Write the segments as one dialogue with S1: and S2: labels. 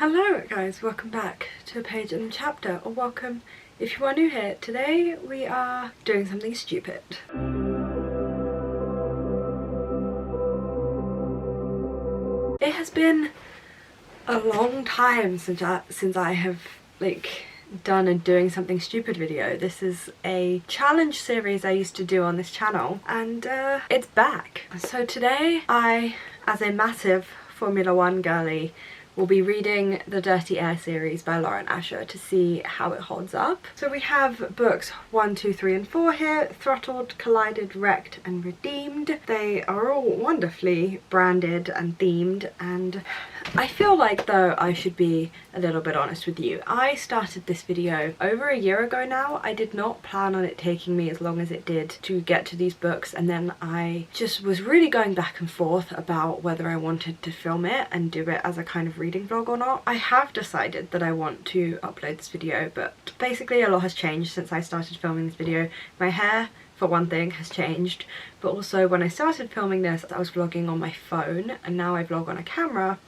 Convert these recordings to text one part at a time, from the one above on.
S1: Hello guys, welcome back to a page in the chapter, or welcome if you are new here. Today we are doing something stupid. It has been a long time since I have done a doing something stupid video. This is a challenge series I used to do on this channel, and it's back. So today I, as a massive Formula 1 girly, will be reading the Dirty Air series by Lauren Asher to see how it holds up. So we have books 1, 2, 3 and 4 here: Throttled, Collided, Wrecked and Redeemed. They are all wonderfully branded and themed, and I feel like, though, I should be a little bit honest with you. I started this video over a year ago now. I did not plan on it taking me as long as it did to get to these books, and then I just was really going back and forth about whether I wanted to film it and do it as a kind of reading vlog or not. I have decided that I want to upload this video, but basically a lot has changed since I started filming this video. My hair, for one thing, has changed, but also when I started filming this I was vlogging on my phone, and now I vlog on a camera,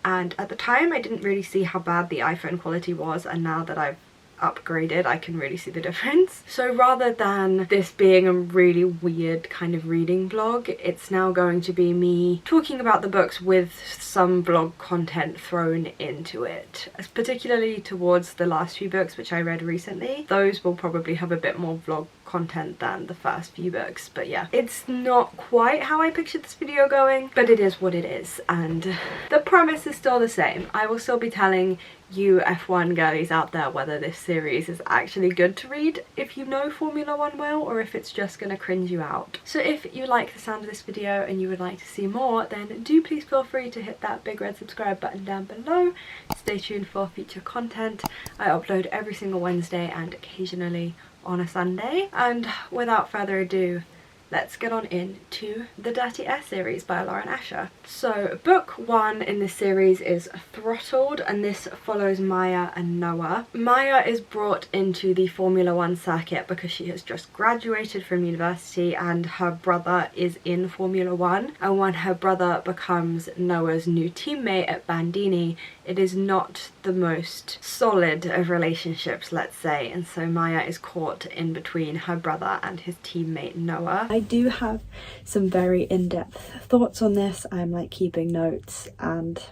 S1: and at the time I didn't really see how bad the iPhone quality was, and now that I've upgraded I can really see the difference. So rather than this being a really weird kind of reading vlog, it's now going to be me talking about the books with some vlog content thrown into it, particularly towards the last few books which I read recently. Those will probably have a bit more vlog content than the first few books, but yeah, it's not quite how I pictured this video going, but it is what it is, and the premise is still the same. I will still be telling you F1 girlies out there whether this series is actually good to read if you know Formula 1 well, or if it's just gonna cringe you out. So if you like the sound of this video and you would like to see more, then do please feel free to hit that big red subscribe button down below. Stay tuned for future content. I upload every single Wednesday and occasionally on a Sunday. And without further ado, let's get on into the Dirty Air series by Lauren Asher. So book 1 in this series is Throttled, and this follows Maya and Noah. Maya is brought into the Formula 1 circuit because she has just graduated from university and her brother is in Formula 1, and when her brother becomes Noah's new teammate at Bandini, it is not the most solid of relationships, let's say, and so Maya is caught in between her brother and his teammate Noah. I do have some very in-depth thoughts on this. I'm like keeping notes, and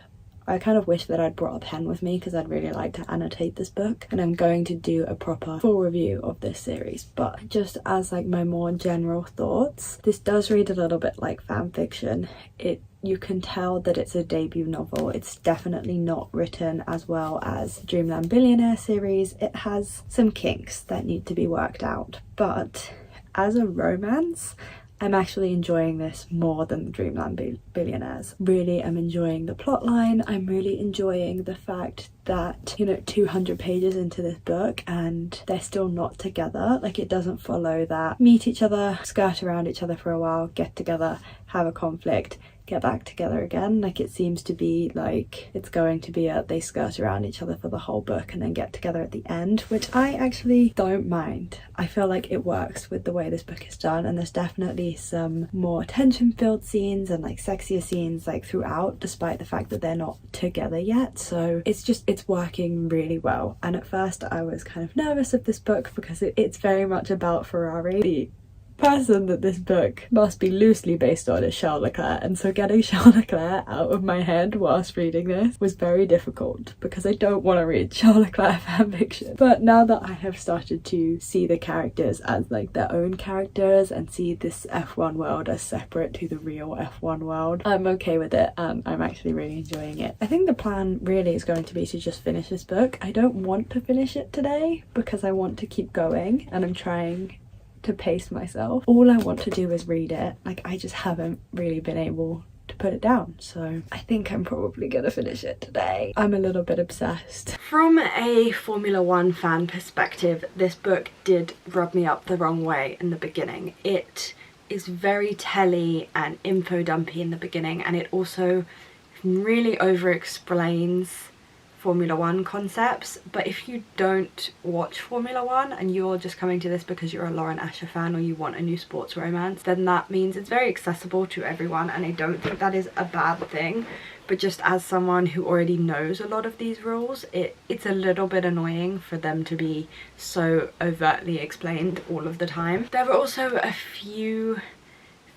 S1: I kind of wish that I'd brought a pen with me because I'd really like to annotate this book, and I'm going to do a proper full review of this series. But just as like my more general thoughts, this does read a little bit like fan fiction. You can tell that it's a debut novel. It's definitely not written as well as Dreamland Billionaire series. It has some kinks that need to be worked out, but as a romance, I'm actually enjoying this more than the Dreamland Billionaires. Really, I'm enjoying the plotline. I'm really enjoying the fact that, you know, 200 pages into this book and they're still not together. Like, it doesn't follow that meet each other, skirt around each other for a while, get together, have a conflict, get back together again. Like, it seems to be like it's going to be they skirt around each other for the whole book and then get together at the end, which I actually don't mind. I feel like it works with the way this book is done, and there's definitely some more tension-filled scenes and like sexier scenes like throughout, despite the fact that they're not together yet. So it's working really well. And at first I was kind of nervous of this book because it's very much about Ferrari. The person that this book must be loosely based on is Charles Leclerc, and so getting Charles Leclerc out of my head whilst reading this was very difficult because I don't want to read Charles Leclerc fanfiction. But now that I have started to see the characters as like their own characters and see this F1 world as separate to the real F1 world, I'm okay with it, and I'm actually really enjoying it. I think the plan really is going to be to just finish this book. I don't want to finish it today because I want to keep going, and I'm trying to pace myself. All I want to do is read it. Like, I just haven't really been able to put it down, so I think I'm probably gonna finish it today. I'm a little bit obsessed. From a Formula 1 fan perspective, this book did rub me up the wrong way in the beginning. It is very telly and info dumpy in the beginning, and it also really over explains Formula One concepts, but if you don't watch Formula One and you're just coming to this because you're a Lauren Asher fan or you want a new sports romance, then that means it's very accessible to everyone, and I don't think that is a bad thing. But just as someone who already knows a lot of these rules, it's a little bit annoying for them to be so overtly explained all of the time. There were also a few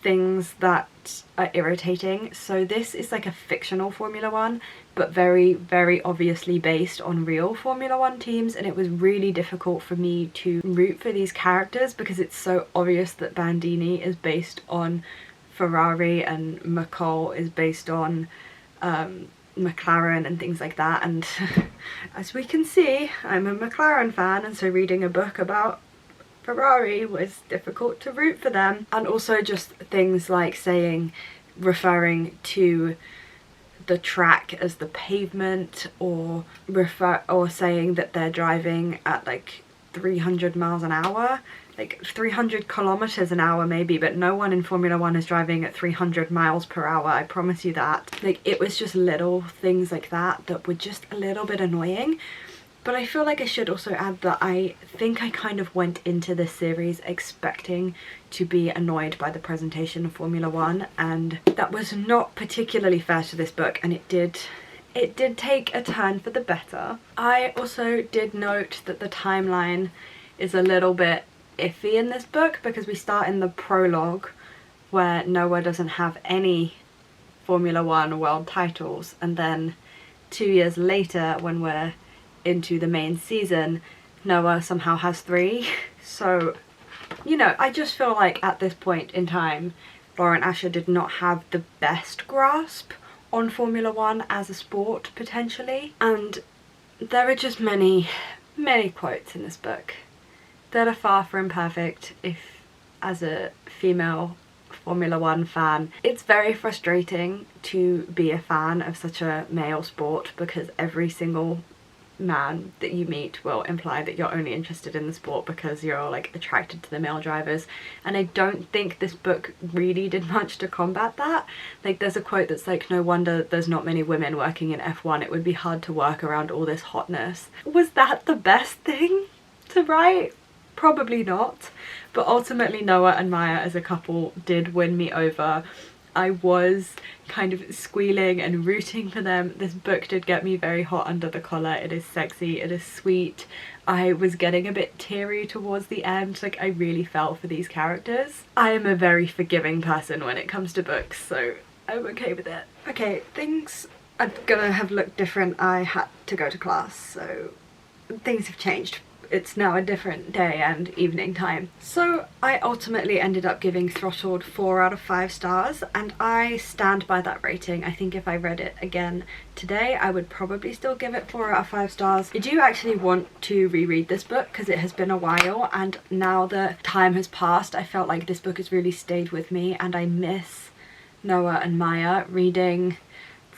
S1: things that are irritating. So this is like a fictional Formula One, but very, very obviously based on real Formula One teams, and it was really difficult for me to root for these characters because it's so obvious that Bandini is based on Ferrari and McCall is based on McLaren and things like that. And as we can see, I'm a McLaren fan, and so reading a book about Ferrari was difficult to root for them. And also just things like referring to the track as the pavement, or saying that they're driving at like 300 miles an hour, like 300 kilometers an hour maybe, but no one in Formula One is driving at 300 miles per hour, I promise you that. Like, it was just little things like that that were just a little bit annoying. But I feel like I should also add that I think I kind of went into this series expecting to be annoyed by the presentation of Formula One, and that was not particularly fair to this book, and it did take a turn for the better. I also did note that the timeline is a little bit iffy in this book, because we start in the prologue where Noah doesn't have any Formula One world titles, and then 2 years later when we're into the main season, Noah somehow has 3. So, you know, I just feel like at this point in time Lauren Asher did not have the best grasp on Formula One as a sport, potentially. And there are just many quotes in this book that are far from perfect. If, as a female Formula One fan, it's very frustrating to be a fan of such a male sport, because every single man that you meet will imply that you're only interested in the sport because you're like attracted to the male drivers, and I don't think this book really did much to combat that. Like, there's a quote that's like, no wonder there's not many women working in F1, it would be hard to work around all this hotness. Was that the best thing to write? Probably not, but ultimately Noah and Maya as a couple did win me over. I was kind of squealing and rooting for them. This book did get me very hot under the collar. It is sexy, it is sweet. I was getting a bit teary towards the end, like I really felt for these characters. I am a very forgiving person when it comes to books, so I'm okay with it. Okay, things are gonna have looked different. I had to go to class, so things have changed. It's now a different day and evening time. So I ultimately ended up giving Throttled 4 out of 5 stars, and I stand by that rating. I think if I read it again today, I would probably still give it 4 out of 5 stars. I do actually want to reread this book because it has been a while, and now that time has passed, I felt like this book has really stayed with me, and I miss Noah and Maya. Reading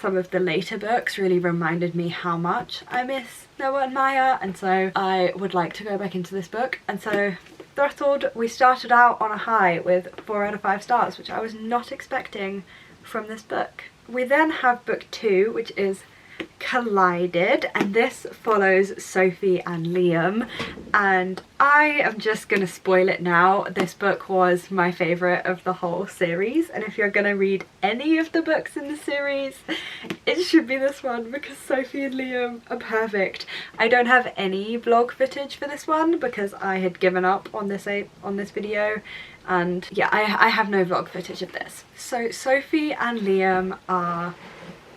S1: some of the later books really reminded me how much I miss Noah and Maya, and so I would like to go back into this book. And so Throttled, we started out on a high with 4 out of 5 stars, which I was not expecting from this book. We then have book 2, which is Collided, and this follows Sophie and Liam, and I am just gonna spoil it now. This book was my favourite of the whole series, and if you're gonna read any of the books in the series, it should be this one, because Sophie and Liam are perfect. I don't have any vlog footage for this one because I had given up on this video, and yeah, I have no vlog footage of this. So Sophie and Liam are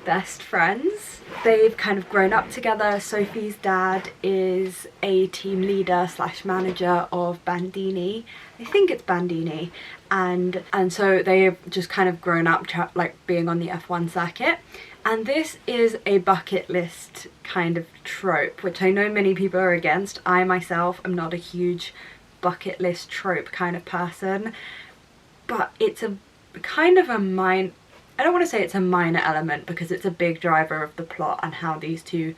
S1: best friends. They've kind of grown up together. Sophie's dad is a team leader slash manager of Bandini. I think it's Bandini. And so they've just kind of grown up like being on the F1 circuit. And this is a bucket list kind of trope, which I know many people are against. I myself am not a huge bucket list trope kind of person, but it's a kind of a I don't want to say it's a minor element because it's a big driver of the plot and how these two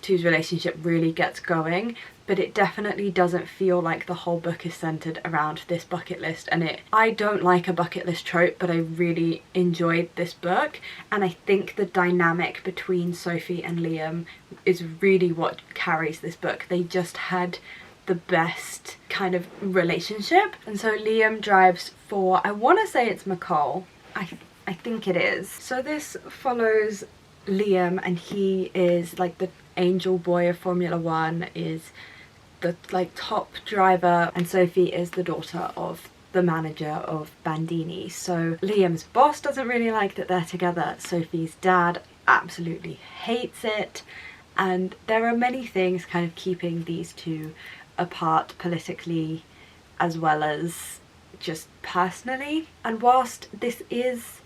S1: two's relationship really gets going, but it definitely doesn't feel like the whole book is centered around this bucket list. And I don't like a bucket list trope, but I really enjoyed this book, and I think the dynamic between Sophie and Liam is really what carries this book. They just had the best kind of relationship. And so Liam drives for, I want to say it's McCall. I think it is. So this follows Liam, and he is like the angel boy of Formula One, is the like top driver, and Sophie is the daughter of the manager of Bandini. So Liam's boss doesn't really like that they're together. Sophie's dad absolutely hates it, and there are many things kind of keeping these two apart politically as well as just personally. And whilst this is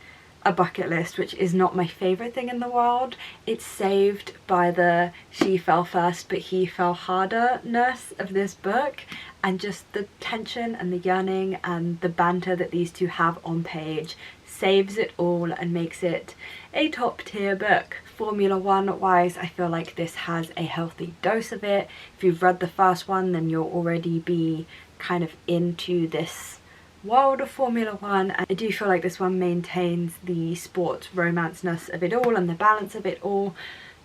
S1: a bucket list, which is not my favourite thing in the world, it's saved by the she fell first but he fell harder-ness of this book, and just the tension and the yearning and the banter that these two have on page saves it all and makes it a top tier book. Formula One wise, I feel like this has a healthy dose of it. If you've read the first one, then you'll already be kind of into this world of Formula One, and I do feel like this one maintains the sports romance-ness of it all and the balance of it all.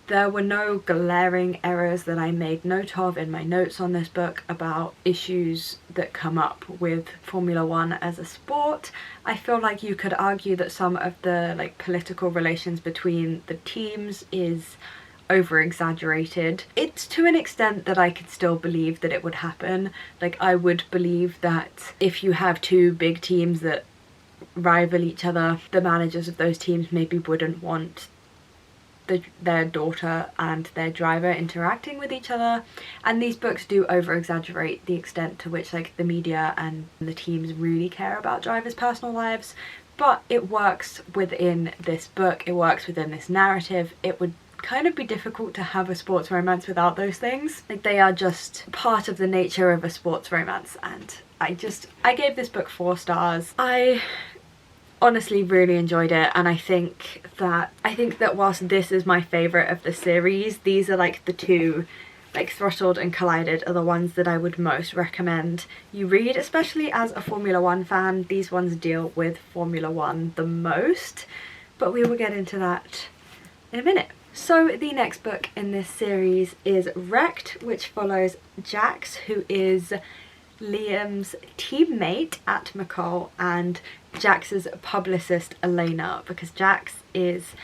S1: There were no glaring errors that I made note of in my notes on this book about issues that come up with Formula One as a sport. I feel like you could argue that some of the like political relations between the teams is over exaggerated. It's to an extent that I could still believe that it would happen. Like, I would believe that if you have two big teams that rival each other, the managers of those teams maybe wouldn't want their daughter and their driver interacting with each other. And these books do over exaggerate the extent to which like the media and the teams really care about drivers' personal lives, but it works within this book, it works within this narrative. It would kind of be difficult to have a sports romance without those things. Like, they are just part of the nature of a sports romance, and I gave this book 4 stars. I honestly really enjoyed it, and I think that whilst this is my favourite of the series, these are like the two, like Throttled and Collided are the ones that I would most recommend you read, especially as a Formula One fan. These ones deal with Formula One the most, but we will get into that in a minute. So the next book in this series is Wrecked, which follows Jax, who is Liam's teammate at McCall, and Jax's publicist Elena, because Jax is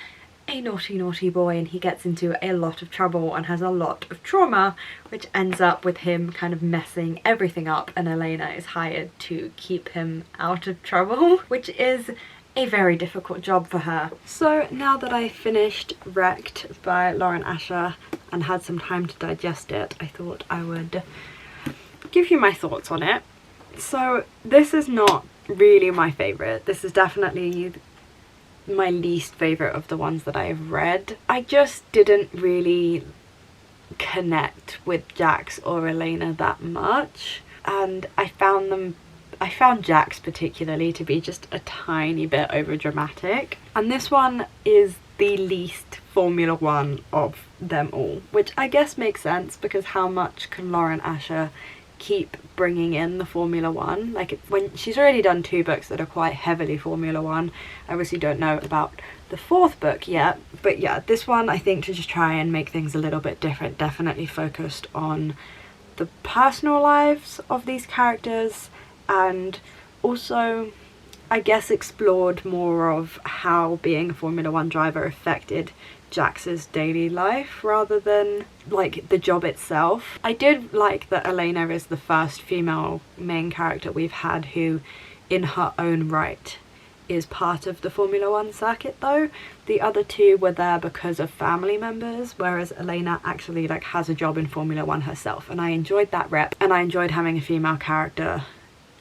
S1: a naughty boy and he gets into a lot of trouble and has a lot of trauma, which ends up with him kind of messing everything up, and Elena is hired to keep him out of trouble, which is a very difficult job for her. So now that I finished Wrecked by Lauren Asher and had some time to digest it, I thought I would give you my thoughts on it. So this is not really my favourite. This is definitely my least favourite of the ones that I have read. I just didn't really connect with Jax or Elena that much, and I found Jax particularly to be just a tiny bit over dramatic, and this one is the least Formula One of them all, which I guess makes sense because how much can Lauren Asher keep bringing in the Formula One? Like, when she's already done 2 books that are quite heavily Formula One. I obviously don't know about the 4th book yet, but yeah, this one I think to just try and make things a little bit different, definitely focused on the personal lives of these characters, and also I guess explored more of how being a Formula One driver affected Jax's daily life rather than like the job itself. I did like that Elena is the first female main character we've had who in her own right is part of the Formula One circuit though. The other 2 were there because of family members, whereas Elena actually like has a job in Formula One herself, and I enjoyed that rep, and I enjoyed having a female character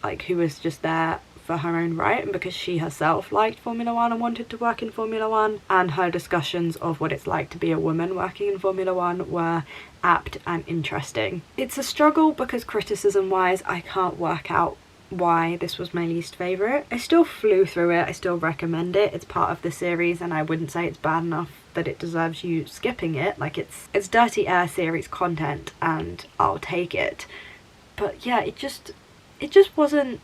S1: like who was just there for her own right, and because she herself liked Formula One and wanted to work in Formula One, and her discussions of what it's like to be a woman working in Formula One were apt and interesting. It's a struggle because criticism wise I can't work out why this was my least favourite. I still flew through it, I still recommend it, it's part of the series and I wouldn't say it's bad enough that it deserves you skipping it. Like it's Dirty Air series content and I'll take it. But yeah, it just wasn't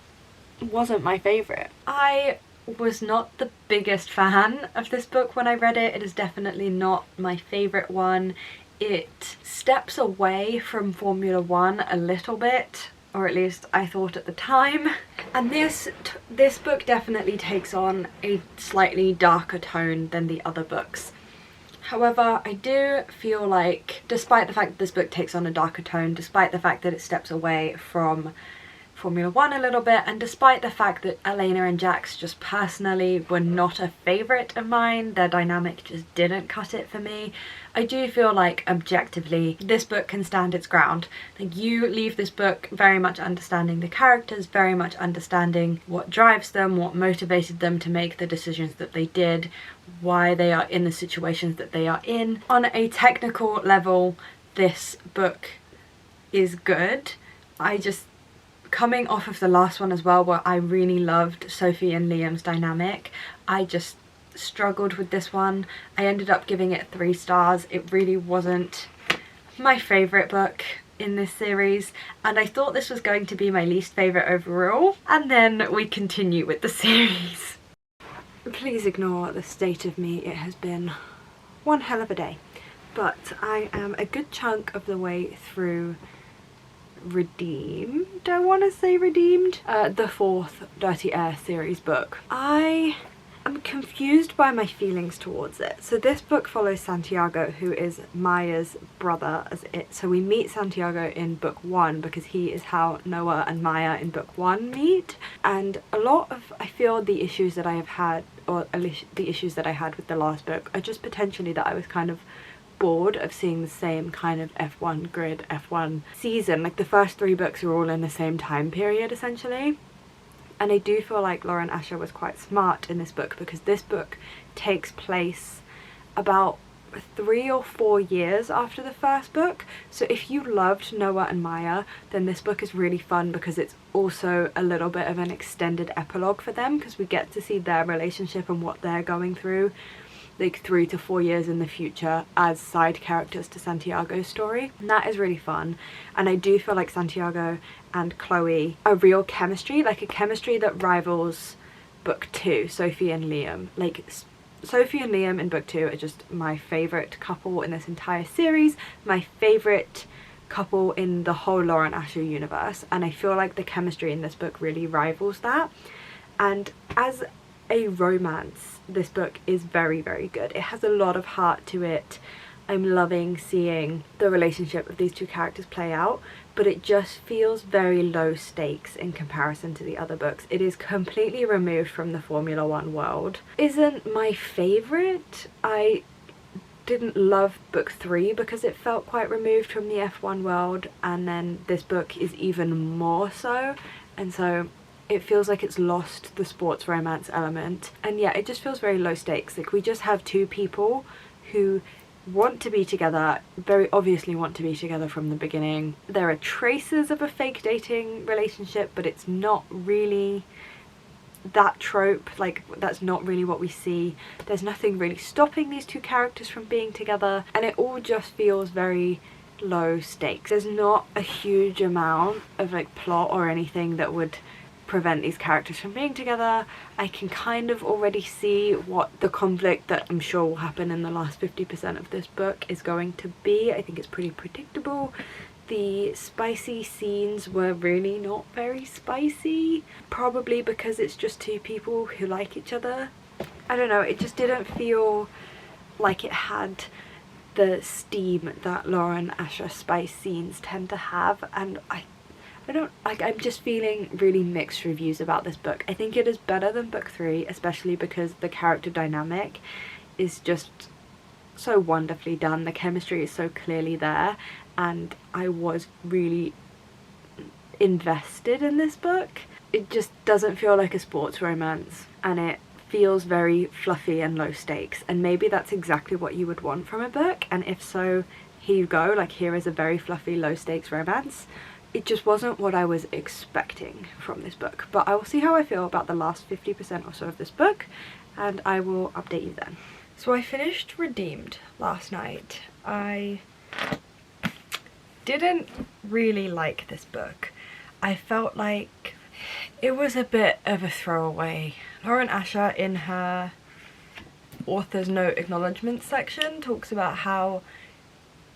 S1: my favourite. I was not the biggest fan of this book when I read it. It is definitely not my favourite one. It steps away from Formula One a little bit, or at least I thought at the time. And this book definitely takes on a slightly darker tone than the other books. However, I do feel like, despite the fact that this book takes on a darker tone, despite the fact that it steps away from Formula One a little bit, and despite the fact that Elena and Jax just personally were not a favourite of mine, their dynamic just didn't cut it for me, I do feel like objectively this book can stand its ground. Like, you leave this book very much understanding the characters, very much understanding what drives them, what motivated them to make the decisions that they did, why they are in the situations that they are in. On a technical level, this book is good. Coming off of the last one as well, where I really loved Sophie and Liam's dynamic, I just struggled with this one. I ended up giving it 3 stars. It really wasn't my favourite book in this series, and I thought this was going to be my least favourite overall. And then we continue with the series. Please ignore the state of me. It has been one hell of a day, but I am a good chunk of the way through redeemed, I want to say redeemed, the 4th Dirty Air series book. I am confused by my feelings towards it. So this book follows Santiago, who is Maya's brother. So we meet Santiago in book 1 because he is how Noah and Maya in book 1 meet, and a lot of, I feel, the issues that I have had, or at least the issues that I had with the last book, are just potentially that I was kind of bored of seeing the same kind of F1 grid, F1 season. Like, the first 3 books are all in the same time period essentially, and I do feel like Lauren Asher was quite smart in this book because this book takes place about 3 or 4 years after the first book. So if you loved Noah and Maya, then this book is really fun because it's also a little bit of an extended epilogue for them, because we get to see their relationship and what they're going through, like 3 to 4 years in the future, as side characters to Santiago's story, and that is really fun. And I do feel like Santiago and Chloe are real chemistry, like a chemistry that rivals book 2, Sophie and Liam. Like, Sophie and Liam in book 2 are just my favourite couple in this entire series, my favourite couple in the whole Lauren Asher universe, and I feel like the chemistry in this book really rivals that. And as a romance, this book is very, very good. It has a lot of heart to it. I'm loving seeing the relationship of these 2 characters play out, but it just feels very low stakes in comparison to the other books. It is completely removed from the Formula One world. Isn't my favourite. I didn't love book 3 because it felt quite removed from the F1 world, and then this book is even more so, and so it feels like it's lost the sports romance element. And yeah, it just feels very low stakes. Like, we just have 2 people who want to be together, very obviously want to be together from the beginning. There are traces of a fake dating relationship, but it's not really that trope. Like, that's not really what we see. There's nothing really stopping these 2 characters from being together, and it all just feels very low stakes. There's not a huge amount of like plot or anything that would prevent these characters from being together. I can kind of already see what the conflict that I'm sure will happen in the last 50% of this book is going to be. I think it's pretty predictable. The spicy scenes were really not very spicy, probably because it's just 2 people who like each other. I don't know, it just didn't feel like it had the steam that Lauren Asher spice scenes tend to have, and I'm just feeling really mixed reviews about this book. I think it is better than book 3, especially because the character dynamic is just so wonderfully done. The chemistry is so clearly there, and I was really invested in this book. It just doesn't feel like a sports romance, and it feels very fluffy and low stakes, and maybe that's exactly what you would want from a book, and if so, here you go. Like, here is a very fluffy, low stakes romance. it just wasn't what I was expecting from this book. But I will see how I feel about the last 50% or so of this book, and I will update you then. So I finished Redeemed last night. I didn't really like this book. I felt like it was a bit of a throwaway. Lauren Asher, in her author's note acknowledgement section, talks about how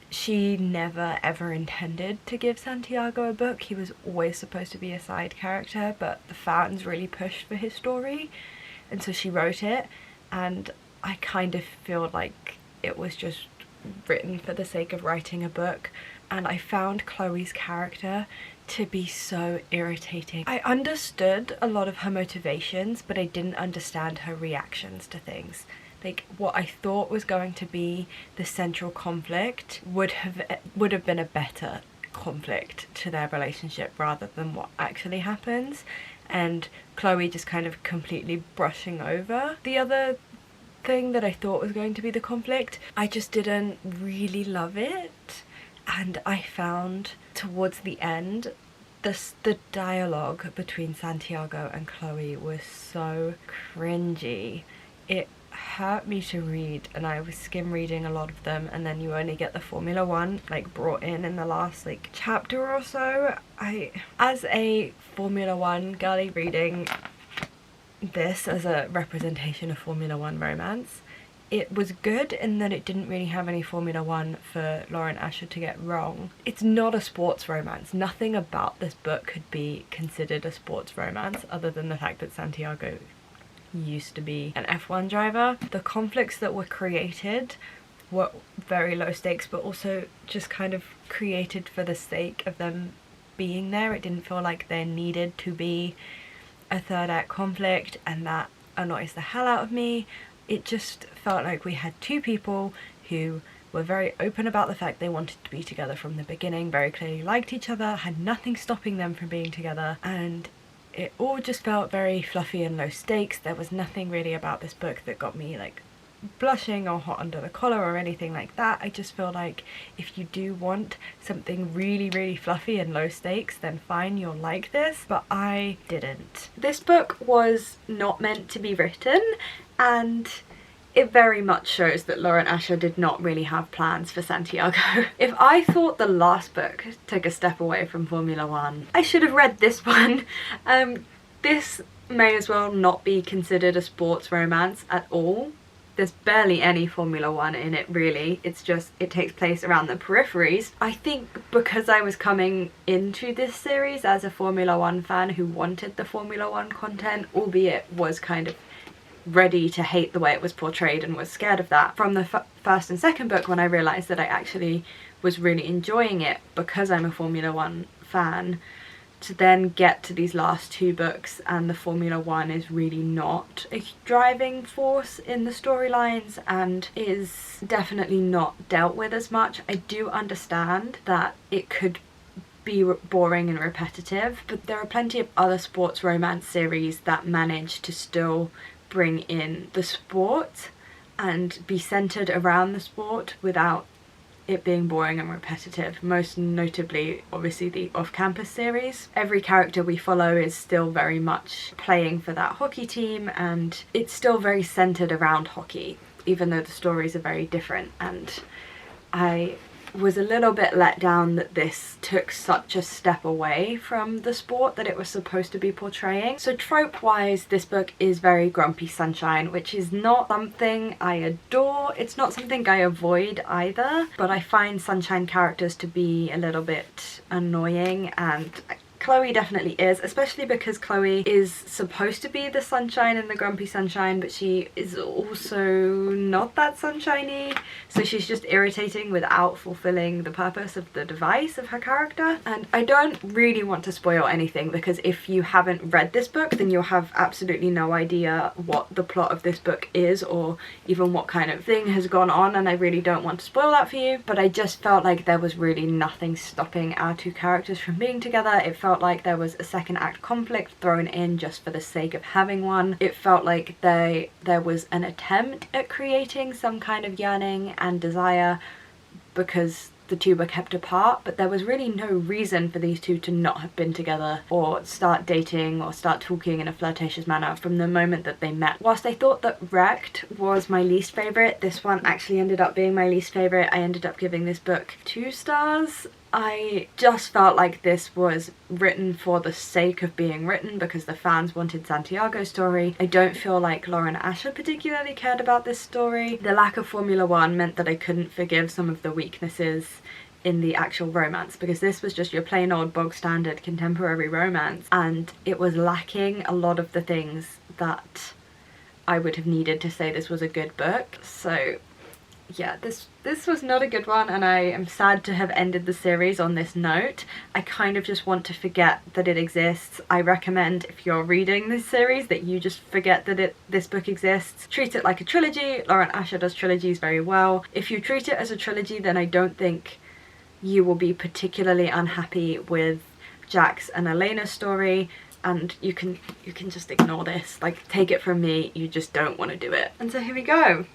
S1: she never ever intended to give Santiago a book. He was always supposed to be a side character, but the fans really pushed for his story, and so she wrote it, and I kind of feel like it was just written for the sake of writing a book. And I found Chloe's character to be so irritating. I understood a lot of her motivations, but I didn't understand her reactions to things. Like, what I thought was going to be the central conflict would have been a better conflict to their relationship rather than what actually happens, and Chloe just kind of completely brushing over the other thing that I thought was going to be the conflict. I just didn't really love it, and I found towards the end the dialogue between Santiago and Chloe was so cringy. It hurt me to read, and I was skim reading a lot of them, and then you only get the Formula One like brought in the last like chapter or so. As a Formula One girly reading this as a representation of Formula One romance, it was good in that it didn't really have any Formula One for Lauren Asher to get wrong. It's not a sports romance. Nothing about this book could be considered a sports romance other than the fact that Santiago used to be an F1 driver. The conflicts that were created were very low stakes, but also just kind of created for the sake of them being there. It didn't feel like there needed to be a third act conflict, and that annoys the hell out of me. It just felt like we had two people who were very open about the fact they wanted to be together from the beginning, very clearly liked each other, had nothing stopping them from being together, and it all just felt very fluffy and low stakes. There was nothing really about this book that got me like blushing or hot under the collar or anything like that. I just feel like if you do want something really, really fluffy and low stakes, then fine, you'll like this, but I didn't. This book was not meant to be written, and it very much shows that Lauren Asher did not really have plans for Santiago. If I thought the last book took a step away from Formula One, I should have read this one. This may as well not be considered a sports romance at all. There's barely any Formula One in it, really. It's just, it takes place around the peripheries. I think because I was coming into this series as a Formula One fan who wanted the Formula One content, albeit was kind of ready to hate the way it was portrayed and was scared of that. From the first and second book, when I realised that I actually was really enjoying it because I'm a Formula One fan, to then get to these last two books and the Formula One is really not a driving force in the storylines and is definitely not dealt with as much. I do understand that it could be boring and repetitive, but there are plenty of other sports romance series that manage to still bring in the sport and be centered around the sport without it being boring and repetitive. Most notably, obviously, the off-campus series. Every character we follow is still very much playing for that hockey team, and it's still very centered around hockey, even though the stories are very different. And I was a little bit let down that this took such a step away from the sport that it was supposed to be portraying. So trope-wise, this book is very grumpy sunshine, which is not something I adore. It's not something I avoid either, but I find sunshine characters to be a little bit annoying, and Chloe definitely is, especially because Chloe is supposed to be the sunshine and the grumpy sunshine, but she is also not that sunshiny, so she's just irritating without fulfilling the purpose of the device of her character. And I don't really want to spoil anything, because if you haven't read this book, then you'll have absolutely no idea what the plot of this book is or even what kind of thing has gone on, and I really don't want to spoil that for you. But I just felt like there was really nothing stopping our two characters from being together. It felt like there was a second act conflict thrown in just for the sake of having one. It felt like there was an attempt at creating some kind of yearning and desire because the two were kept apart, but there was really no reason for these two to not have been together or start dating or start talking in a flirtatious manner from the moment that they met. Whilst I thought that Wrecked was my least favourite, this one actually ended up being my least favourite. I ended up giving this book 2 stars. I just felt like this was written for the sake of being written because the fans wanted Santiago's story. I don't feel like Lauren Asher particularly cared about this story. The lack of Formula One meant that I couldn't forgive some of the weaknesses in the actual romance, because this was just your plain old bog standard contemporary romance, and it was lacking a lot of the things that I would have needed to say this was a good book. So yeah, this was not a good one, and I am sad to have ended the series on this note. I kind of just want to forget that it exists. I recommend, if you're reading this series, that you just forget that this book exists. Treat it like a trilogy. Lauren Asher does trilogies very well. If you treat it as a trilogy, then I don't think you will be particularly unhappy with Jax and Elena's story, and you can just ignore this. Like, take it from me, you just don't want to do it. And so here we go.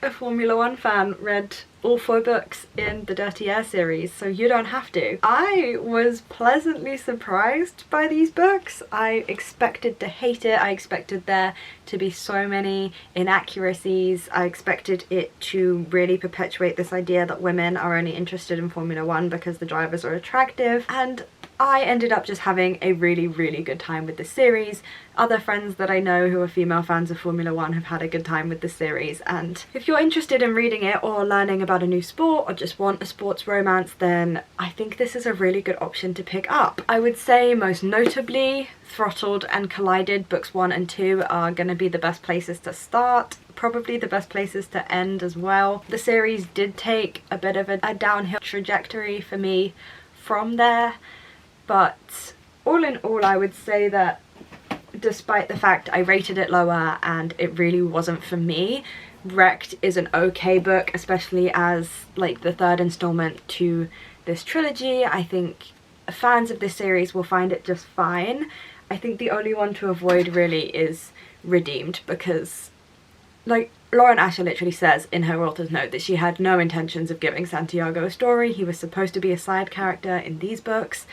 S1: A Formula One fan read all 4 books in the Dirty Air series, so you don't have to. I was pleasantly surprised by these books. I expected to hate it. I expected there to be so many inaccuracies. I expected it to really perpetuate this idea that women are only interested in Formula One because the drivers are attractive, and I ended up just having a really, really good time with this series. Other friends that I know who are female fans of Formula One have had a good time with this series, and if you're interested in reading it or learning about a new sport or just want a sports romance, then I think this is a really good option to pick up. I would say most notably Throttled and Collided books 1 and 2 are going to be the best places to start. Probably the best places to end as well. The series did take a bit of a downhill trajectory for me from there. But all in all, I would say that despite the fact I rated it lower and it really wasn't for me, Wrecked is an okay book, especially as like the 3rd installment to this trilogy. I think fans of this series will find it just fine. I think the only one to avoid really is Redeemed, because like Lauren Asher literally says in her author's note that she had no intentions of giving Santiago a story. He was supposed to be a side character in these books,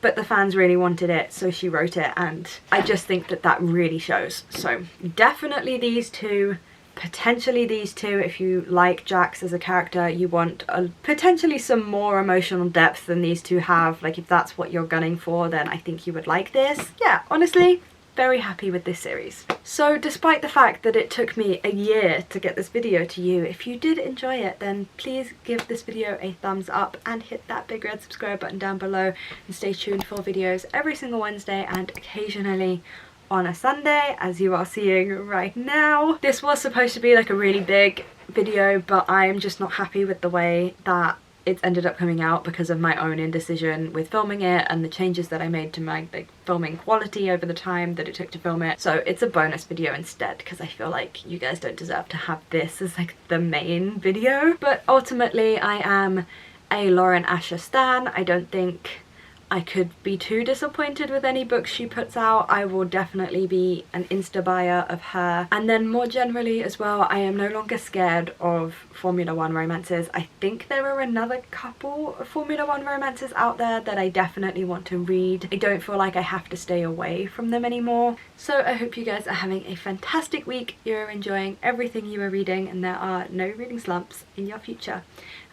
S1: but the fans really wanted it, so she wrote it, and I just think that that really shows. So definitely these 2, potentially these 2 if you like Jax as a character, you want potentially some more emotional depth than these 2 have. Like, if that's what you're gunning for, then I think you would like this. Yeah, honestly, very happy with this series. So despite the fact that it took me a year to get this video to you, if you did enjoy it, then please give this video a thumbs up and hit that big red subscribe button down below, and stay tuned for videos every single Wednesday and occasionally on a Sunday, as you are seeing right now. This was supposed to be like a really big video, but I'm just not happy with the way that it's ended up coming out because of my own indecision with filming it and the changes that I made to my filming quality over the time that it took to film it. So it's a bonus video instead, because I feel like you guys don't deserve to have this as like the main video. But ultimately I am a Lauren Asher stan. I don't think I could be too disappointed with any books she puts out. I will definitely be an Insta buyer of her. And then more generally as well, I am no longer scared of Formula One romances. I think there are another couple of Formula One romances out there that I definitely want to read. I don't feel like I have to stay away from them anymore. So I hope you guys are having a fantastic week. You're enjoying everything you are reading, and there are no reading slumps in your future.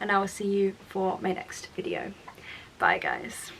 S1: And I will see you for my next video. Bye guys.